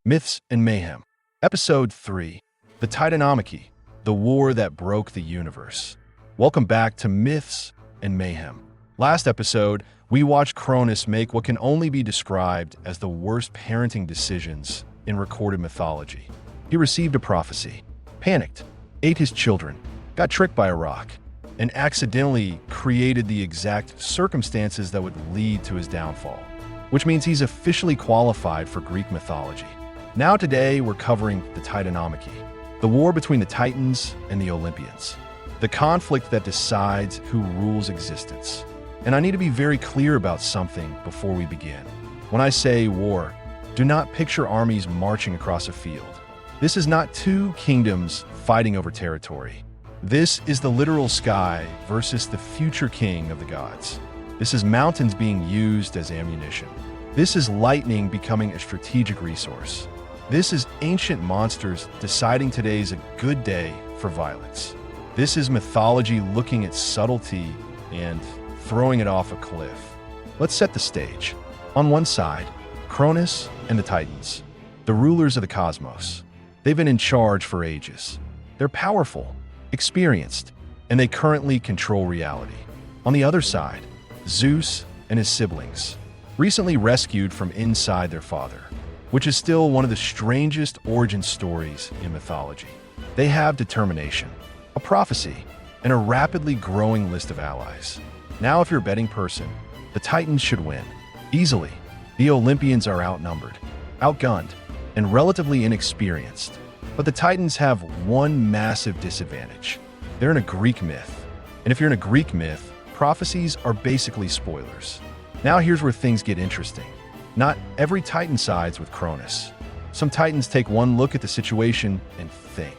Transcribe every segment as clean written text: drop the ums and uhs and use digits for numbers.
Myths and Mayhem. Episode 3. The Titanomachy, the war that broke the universe. Welcome back to Myths and Mayhem. Last episode, we watched Cronus make what can only be described as the worst parenting decisions in recorded mythology. He received a prophecy, panicked, ate his children, got tricked by a rock, and accidentally created the exact circumstances that would lead to his downfall, which means he's officially qualified for Greek mythology. Now today, we're covering the Titanomachy, the war between the Titans and the Olympians, the conflict that decides who rules existence. And I need to be very clear about something before we begin. When I say war, do not picture armies marching across a field. This is not two kingdoms fighting over territory. This is the literal sky versus the future king of the gods. This is mountains being used as ammunition. This is lightning becoming a strategic resource. This is ancient monsters deciding today's a good day for violence. This is mythology looking at subtlety and throwing it off a cliff. Let's set the stage. On one side, Cronus and the Titans, the rulers of the cosmos. They've been in charge for ages. They're powerful, experienced, and they currently control reality. On the other side, Zeus and his siblings, recently rescued from inside their father, which is still one of the strangest origin stories in mythology. They have determination, a prophecy, and a rapidly growing list of allies. Now, if you're a betting person, the Titans should win. Easily. The Olympians are outnumbered, outgunned, and relatively inexperienced. But the Titans have one massive disadvantage. They're in a Greek myth. And if you're in a Greek myth, prophecies are basically spoilers. Now here's where things get interesting. Not every Titan sides with Cronus. Some Titans take one look at the situation and think,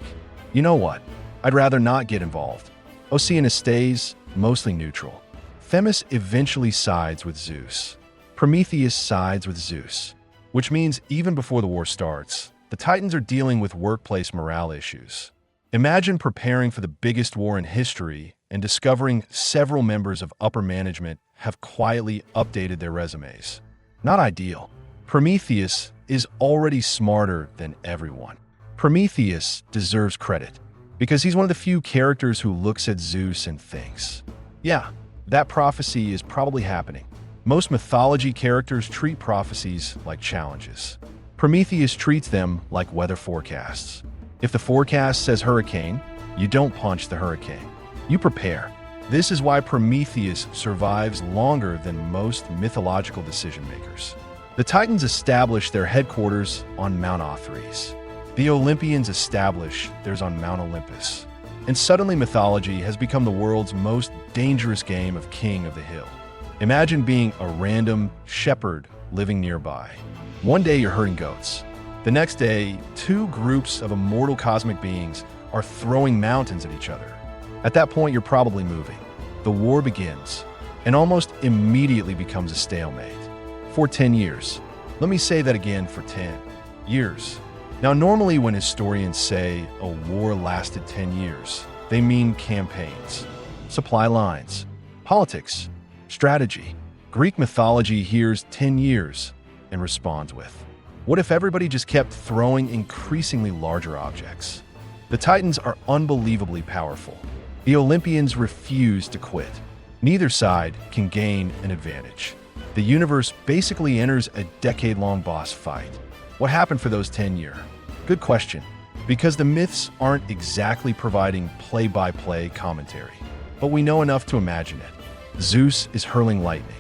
you know what? I'd rather not get involved. Oceanus stays mostly neutral. Themis eventually sides with Zeus. Prometheus sides with Zeus, which means even before the war starts, the Titans are dealing with workplace morale issues. Imagine preparing for the biggest war in history and discovering several members of upper management have quietly updated their resumes. Not ideal. Prometheus is already smarter than everyone. Prometheus deserves credit because he's one of the few characters who looks at Zeus and thinks, yeah, that prophecy is probably happening. Most mythology characters treat prophecies like challenges. Prometheus treats them like weather forecasts. If the forecast says hurricane, you don't punch the hurricane. You prepare. This is why Prometheus survives longer than most mythological decision makers. The Titans establish their headquarters on Mount Othries. The Olympians establish theirs on Mount Olympus. And suddenly mythology has become the world's most dangerous game of King of the Hill. Imagine being a random shepherd living nearby. One day you're herding goats. The next day, two groups of immortal cosmic beings are throwing mountains at each other. At that point, you're probably moving. The war begins, and almost immediately becomes a stalemate. For 10 years. Let me say that again, for 10 years. Now, normally when historians say a war lasted 10 years, they mean campaigns, supply lines, politics, strategy. Greek mythology hears 10 years and responds with, what if everybody just kept throwing increasingly larger objects? The Titans are unbelievably powerful. The Olympians refuse to quit. Neither side can gain an advantage. The universe basically enters a decade-long boss fight. What happened for those 10 years? Good question, because the myths aren't exactly providing play-by-play commentary, but we know enough to imagine it. Zeus is hurling lightning.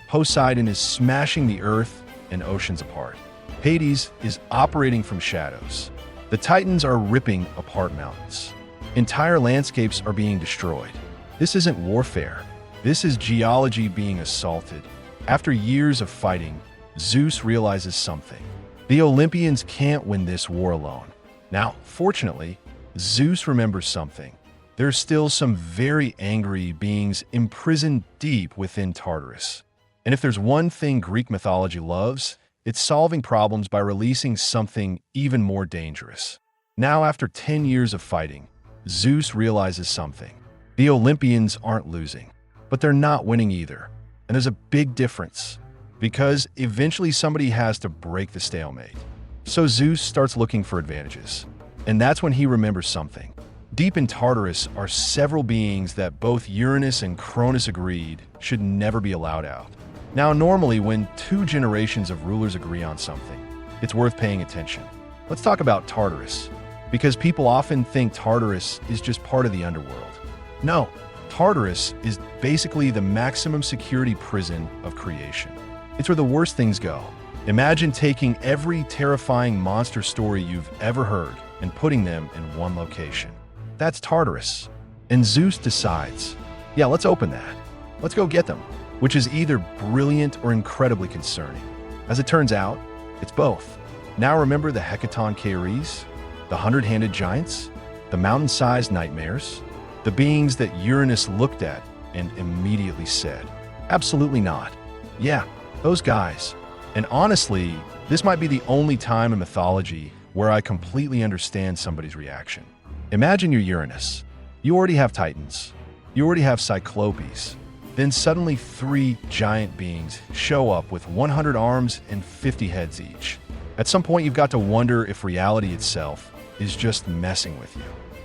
Poseidon is smashing the earth and oceans apart. Hades is operating from shadows. The Titans are ripping apart mountains. Entire landscapes are being destroyed. This isn't warfare. This is geology being assaulted. After years of fighting, Zeus realizes something. The Olympians can't win this war alone. Now, fortunately, Zeus remembers something. There's still some very angry beings imprisoned deep within Tartarus. And if there's one thing Greek mythology loves, it's solving problems by releasing something even more dangerous. Now, after 10 years of fighting, Zeus realizes something. The Olympians aren't losing, but they're not winning either. And there's a big difference, because eventually somebody has to break the stalemate. So Zeus starts looking for advantages. And that's when he remembers something. Deep in Tartarus are several beings that both Uranus and Cronus agreed should never be allowed out. Now, normally when two generations of rulers agree on something, it's worth paying attention. Let's talk about Tartarus, because people often think Tartarus is just part of the underworld. No, Tartarus is basically the maximum security prison of creation. It's where the worst things go. Imagine taking every terrifying monster story you've ever heard and putting them in one location. That's Tartarus. And Zeus decides, yeah, let's open that. Let's go get them, which is either brilliant or incredibly concerning. As it turns out, it's both. Now remember the Hecatoncheires, the hundred-handed giants, the mountain-sized nightmares, the beings that Uranus looked at and immediately said, absolutely not. Yeah, those guys. And honestly, this might be the only time in mythology where I completely understand somebody's reaction. Imagine you're Uranus. You already have Titans. You already have Cyclopes. Then suddenly 3 giant beings show up with 100 arms and 50 heads each. At some point, you've got to wonder if reality itself is just messing with you.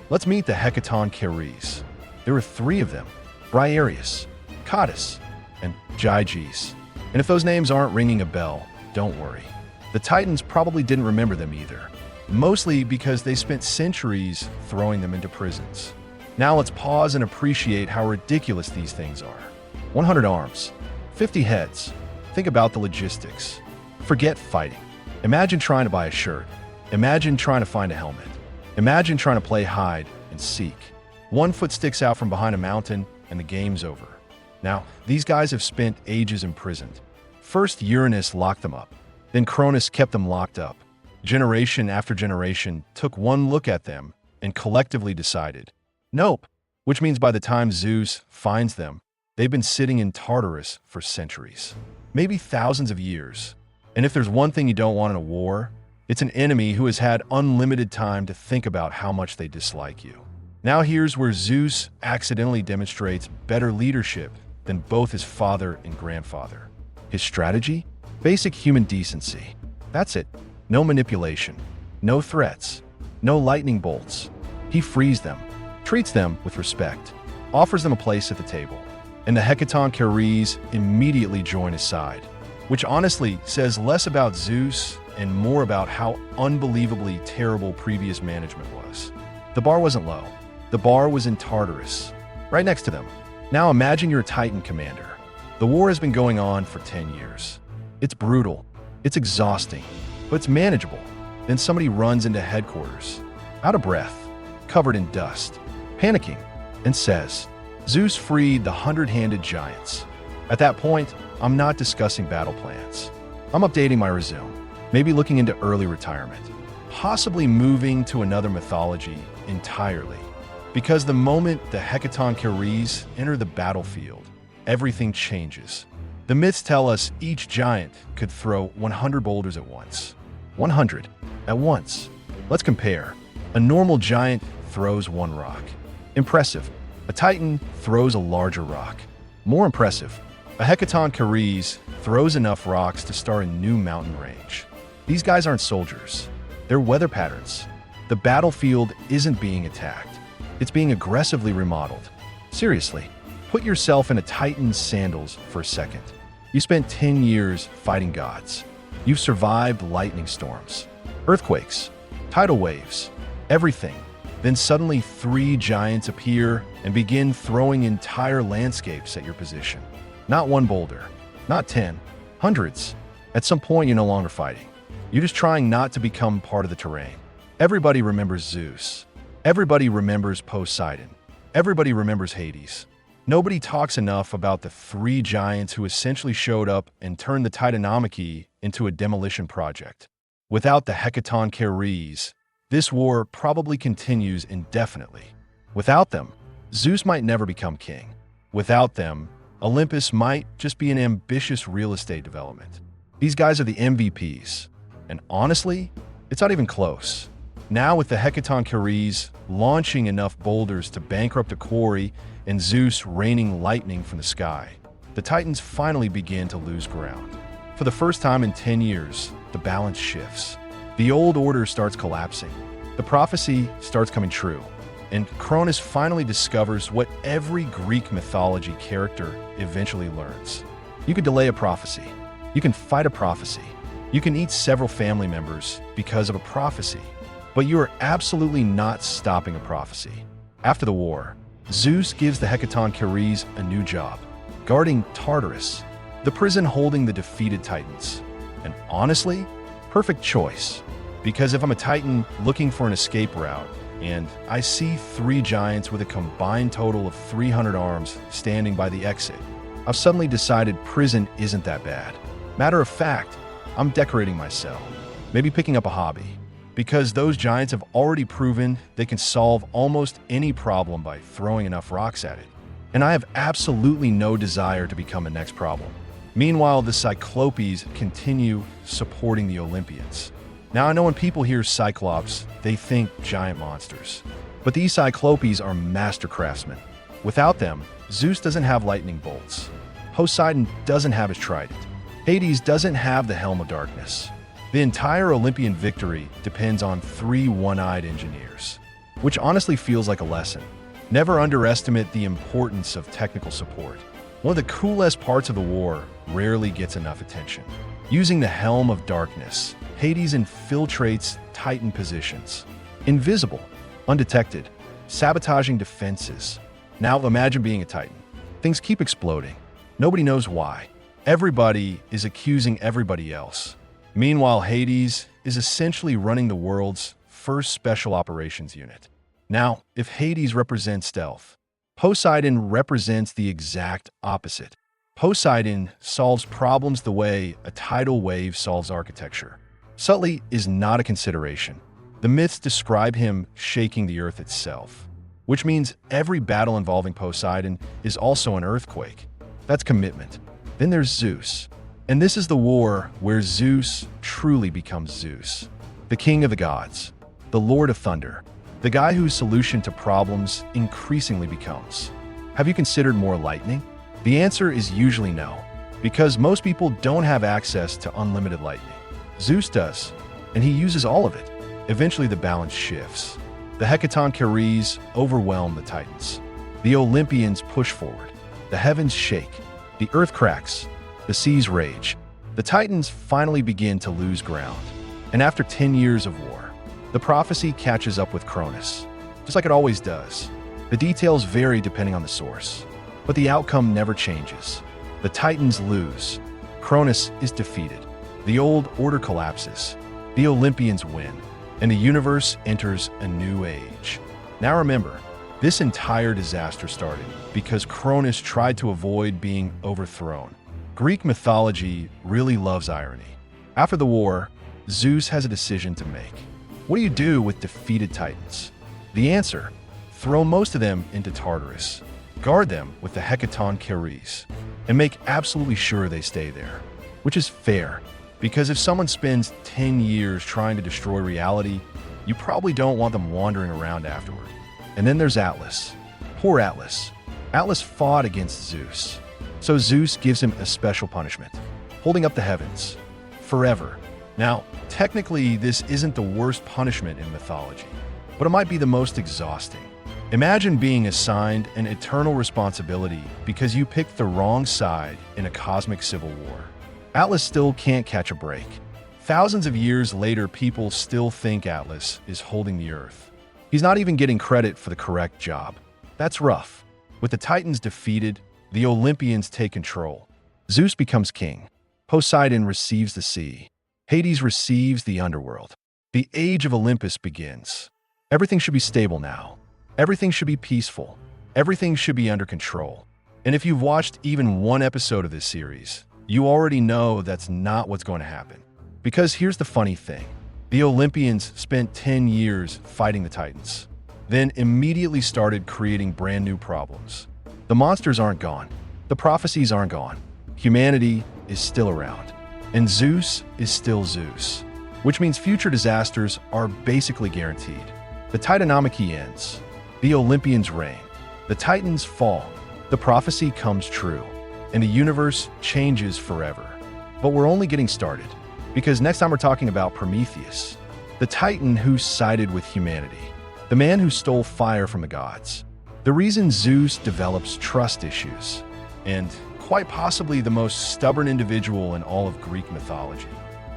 Let's meet the Hecatoncheires. There are 3 of them: Briareus, Codus, and Gyges. And if those names aren't ringing a bell, don't worry. The Titans probably didn't remember them either, mostly because they spent centuries throwing them into prisons. Now let's pause and appreciate how ridiculous these things are. 100 arms, 50 heads. Think about the logistics. Forget fighting. Imagine trying to buy a shirt. Imagine trying to find a helmet. Imagine trying to play hide and seek. One foot sticks out from behind a mountain and the game's over. Now, these guys have spent ages imprisoned. First, Uranus locked them up. Then Cronus kept them locked up. Generation after generation took one look at them and collectively decided, nope, which means by the time Zeus finds them, they've been sitting in Tartarus for centuries, maybe thousands of years. And if there's one thing you don't want in a war, it's an enemy who has had unlimited time to think about how much they dislike you. Now here's where Zeus accidentally demonstrates better leadership than both his father and grandfather. His strategy? Basic human decency. That's it. No manipulation. No threats. No lightning bolts. He frees them, treats them with respect, offers them a place at the table. And the Hecatoncheires immediately join his side, which honestly says less about Zeus and more about how unbelievably terrible previous management was. The bar wasn't low. The bar was in Tartarus, right next to them. Now imagine you're a Titan commander. The war has been going on for 10 years. It's brutal. It's exhausting, but it's manageable. Then somebody runs into headquarters, out of breath, covered in dust, panicking, and says, Zeus freed the hundred-handed giants. At that point, I'm not discussing battle plans. I'm updating my resume, maybe looking into early retirement, possibly moving to another mythology entirely. Because the moment the Hecatoncheires enter the battlefield, everything changes. The myths tell us each giant could throw 100 boulders at once. 100 at once. Let's compare. A normal giant throws 1 rock. Impressive. A Titan throws a larger rock. More impressive. A Hecatoncheires throws enough rocks to start a new mountain range. These guys aren't soldiers. They're weather patterns. The battlefield isn't being attacked. It's being aggressively remodeled. Seriously, put yourself in a Titan's sandals for a second. You spent 10 years fighting gods. You've survived lightning storms, earthquakes, tidal waves, everything. Then suddenly 3 giants appear and begin throwing entire landscapes at your position. Not 1 boulder, not 10, hundreds. At some point, you're no longer fighting. You're just trying not to become part of the terrain. Everybody remembers Zeus. Everybody remembers Poseidon. Everybody remembers Hades. Nobody talks enough about the 3 giants who essentially showed up and turned the Titanomachy into a demolition project. Without the Hecatoncheires, this war probably continues indefinitely. Without them, Zeus might never become king. Without them, Olympus might just be an ambitious real estate development. These guys are the MVPs. And honestly, it's not even close. Now with the Hecatoncheires launching enough boulders to bankrupt a quarry and Zeus raining lightning from the sky, the Titans finally begin to lose ground. For the first time in 10 years, the balance shifts. The old order starts collapsing. The prophecy starts coming true. And Cronus finally discovers what every Greek mythology character eventually learns. You can delay a prophecy. You can fight a prophecy. You can eat several family members because of a prophecy. But you are absolutely not stopping a prophecy. After the war, Zeus gives the Hecatoncheires a new job, guarding Tartarus, the prison holding the defeated Titans. And honestly, perfect choice. Because if I'm a Titan looking for an escape route, and I see 3 giants with a combined total of 300 arms standing by the exit, I've suddenly decided prison isn't that bad. Matter of fact, I'm decorating my cell, maybe picking up a hobby, because those giants have already proven they can solve almost any problem by throwing enough rocks at it. And I have absolutely no desire to become the next problem. Meanwhile, the Cyclopes continue supporting the Olympians. Now, I know when people hear Cyclopes, they think giant monsters. But these Cyclopes are master craftsmen. Without them, Zeus doesn't have lightning bolts. Poseidon doesn't have his trident. Hades doesn't have the Helm of Darkness. The entire Olympian victory depends on 3 one-eyed engineers, which honestly feels like a lesson. Never underestimate the importance of technical support. One of the coolest parts of the war rarely gets enough attention. Using the Helm of Darkness, Hades infiltrates Titan positions. Invisible, undetected, sabotaging defenses. Now imagine being a Titan. Things keep exploding. Nobody knows why. Everybody is accusing everybody else. Meanwhile, Hades is essentially running the world's first special operations unit. Now, if Hades represents stealth, Poseidon represents the exact opposite. Poseidon solves problems the way a tidal wave solves architecture. Subtlety is not a consideration. The myths describe him shaking the earth itself, which means every battle involving Poseidon is also an earthquake. That's commitment. Then there's Zeus. And this is the war where Zeus truly becomes Zeus, the king of the gods, the lord of thunder, the guy whose solution to problems increasingly becomes, have you considered more lightning? The answer is usually no, because most people don't have access to unlimited lightning. Zeus does, and he uses all of it. Eventually the balance shifts. The Hecatoncheires overwhelm the Titans. The Olympians push forward. The heavens shake. The earth cracks. The seas rage. The Titans finally begin to lose ground. And after 10 years of war, the prophecy catches up with Cronus, just like it always does. The details vary depending on the source, but the outcome never changes. The Titans lose. Cronus is defeated. The old order collapses. The Olympians win. And the universe enters a new age. Now remember, this entire disaster started because Cronus tried to avoid being overthrown. Greek mythology really loves irony. After the war, Zeus has a decision to make. What do you do with defeated Titans? The answer: throw most of them into Tartarus, guard them with the Hecatoncheires, and make absolutely sure they stay there. Which is fair, because if someone spends 10 years trying to destroy reality, you probably don't want them wandering around afterward. And then there's Atlas. Poor Atlas. Atlas fought against Zeus. So Zeus gives him a special punishment, holding up the heavens forever. Now, technically, this isn't the worst punishment in mythology, but it might be the most exhausting. Imagine being assigned an eternal responsibility because you picked the wrong side in a cosmic civil war. Atlas still can't catch a break. Thousands of years later, people still think Atlas is holding the earth. He's not even getting credit for the correct job. That's rough. With the Titans defeated, the Olympians take control. Zeus becomes king. Poseidon receives the sea. Hades receives the underworld. The age of Olympus begins. Everything should be stable now. Everything should be peaceful. Everything should be under control. And if you've watched even one episode of this series, you already know that's not what's going to happen. Because here's the funny thing. The Olympians spent 10 years fighting the Titans, then immediately started creating brand new problems. The monsters aren't gone. The prophecies aren't gone. Humanity is still around. And Zeus is still Zeus, which means future disasters are basically guaranteed. The Titanomachy ends. The Olympians reign. The Titans fall. The prophecy comes true. And the universe changes forever. But we're only getting started, because next time we're talking about Prometheus, the Titan who sided with humanity, the man who stole fire from the gods, the reason Zeus develops trust issues, and quite possibly the most stubborn individual in all of Greek mythology.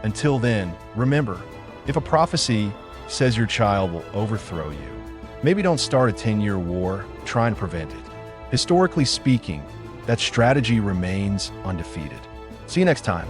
Until then, remember, if a prophecy says your child will overthrow you, maybe don't start a 10-year war trying to prevent it. Historically speaking, that strategy remains undefeated. See you next time.